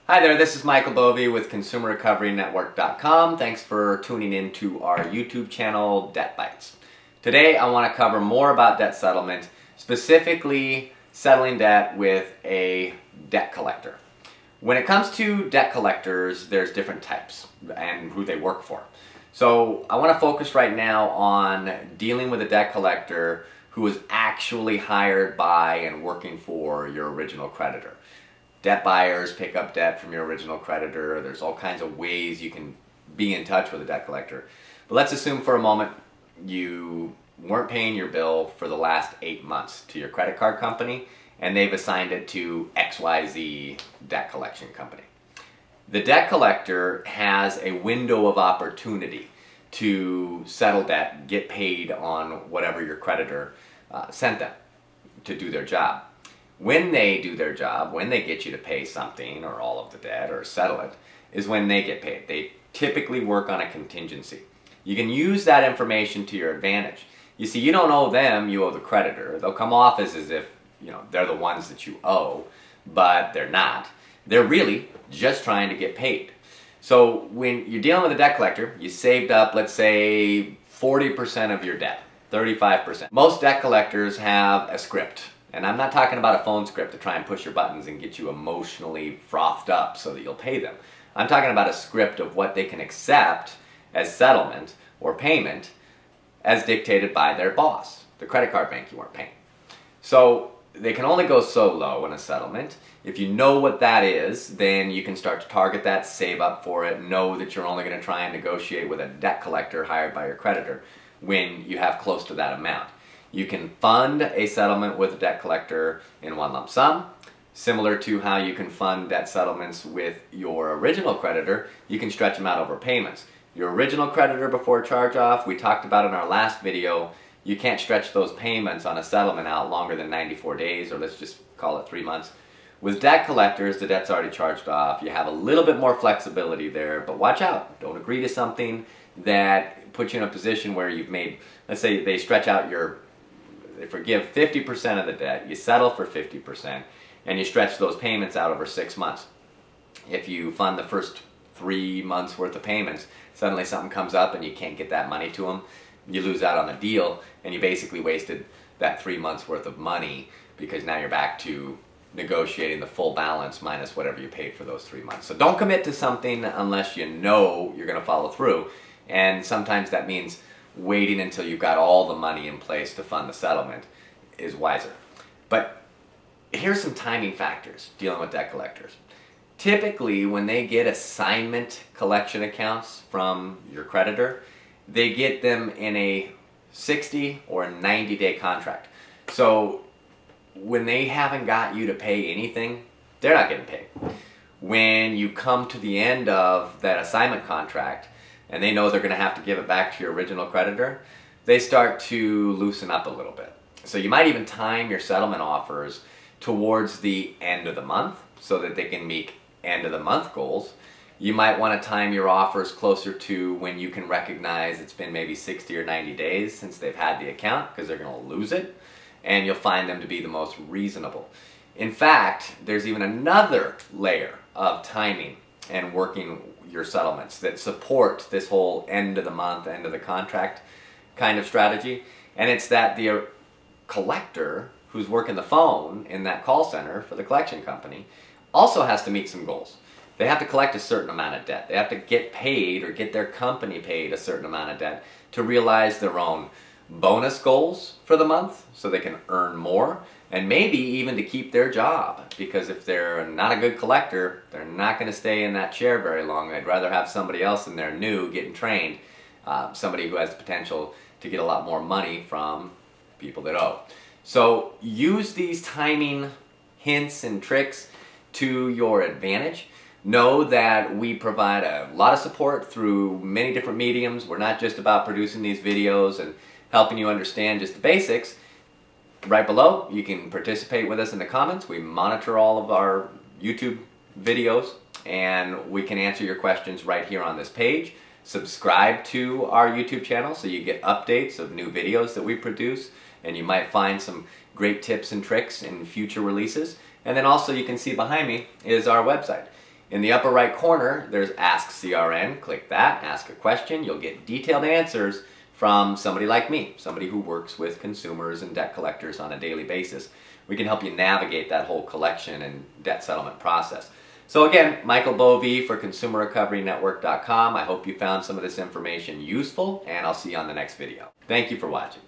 Hi there, this is Michael Bovee with ConsumerRecoveryNetwork.com. Thanks for tuning in to our YouTube channel, DebtBytes. Today I want to cover more about debt settlement, specifically settling debt with a debt collector. When it comes to debt collectors, there's different types and who they work for. So I want to focus right now on dealing with a debt collector who is actually hired by and working for your original creditor. Debt buyers pick up debt from your original creditor. There's all kinds of ways you can be in touch with a debt collector. But let's assume for a moment you weren't paying your bill for the last 8 months to your credit card company, and they've assigned it to XYZ debt collection company. The debt collector has a window of opportunity to settle debt, get paid on whatever your creditor sent them to do their job. When they do their job, when they get you to pay something or all of the debt or settle it, is when they get paid. They typically work on a contingency. You can use that information to your advantage. You see, you don't owe them, you owe the creditor. They'll come off as if they're the ones that you owe, but they're not. They're really just trying to get paid. So when you're dealing with a debt collector, you saved up, let's say, 40% of your debt, 35%. Most debt collectors have a script. And I'm not talking about a phone script to try and push your buttons and get you emotionally frothed up so that you'll pay them. I'm talking about a script of what they can accept as settlement or payment as dictated by their boss, the credit card bank you weren't paying. So they can only go so low in a settlement. If you know what that is, then you can start to target that, save up for it, know that you're only going to try and negotiate with a debt collector hired by your creditor when you have close to that amount. You can fund a settlement with a debt collector in one lump sum. Similar to how you can fund debt settlements with your original creditor, you can stretch them out over payments. Your original creditor before charge-off, we talked about in our last video, you can't stretch those payments on a settlement out longer than 94 days, or let's just call it 3 months. With debt collectors, the debt's already charged off. You have a little bit more flexibility there, but watch out. Don't agree to something that puts you in a position where you've made, let's say they stretch out they forgive 50% of the debt, you settle for 50%, and you stretch those payments out over 6 months. If you fund the first 3 months worth of payments, suddenly something comes up and you can't get that money to them, you lose out on the deal, and you basically wasted that 3 months worth of money because now you're back to negotiating the full balance minus whatever you paid for those 3 months. So don't commit to something unless you know you're going to follow through, and sometimes that means waiting until you've got all the money in place to fund the settlement is wiser. But here's some timing factors dealing with debt collectors. Typically, when they get assignment collection accounts from your creditor, they get them in a 60 or a 90-day contract. So when they haven't got you to pay anything, they're not getting paid. When you come to the end of that assignment contract, and they know they're going to have to give it back to your original creditor, they start to loosen up a little bit. So you might even time your settlement offers towards the end of the month so that they can meet end of the month goals. You might want to time your offers closer to when you can recognize it's been maybe 60 or 90 days since they've had the account, because they're going to lose it, and you'll find them to be the most reasonable. In fact, there's even another layer of timing and working your settlements that support this whole end of the month, end of the contract kind of strategy. And it's that the collector who's working the phone in that call center for the collection company also has to meet some goals. They have to collect a certain amount of debt. They have to get paid or get their company paid a certain amount of debt to realize their own bonus goals for the month so they can earn more, and maybe even to keep their job, because if they're not a good collector, they're not going to stay in that chair very long. They'd rather have somebody else in there new, getting trained, somebody who has the potential to get a lot more money from people that owe. So use these timing hints and tricks to your advantage. Know that we provide a lot of support through many different mediums. We're not just about producing these videos and helping you understand just the basics. Right below, you can participate with us in the comments. We monitor all of our YouTube videos, and we can answer your questions right here on this page. Subscribe to our YouTube channel so you get updates of new videos that we produce, and you might find some great tips and tricks in future releases. And then also you can see behind me is our website. In the upper right corner, there's Ask CRN. Click that, ask a question. You'll get detailed answers from somebody like me, somebody who works with consumers and debt collectors on a daily basis. We can help you navigate that whole collection and debt settlement process. So again, Michael Bovee for ConsumerRecoveryNetwork.com. I hope you found some of this information useful, and I'll see you on the next video. Thank you for watching.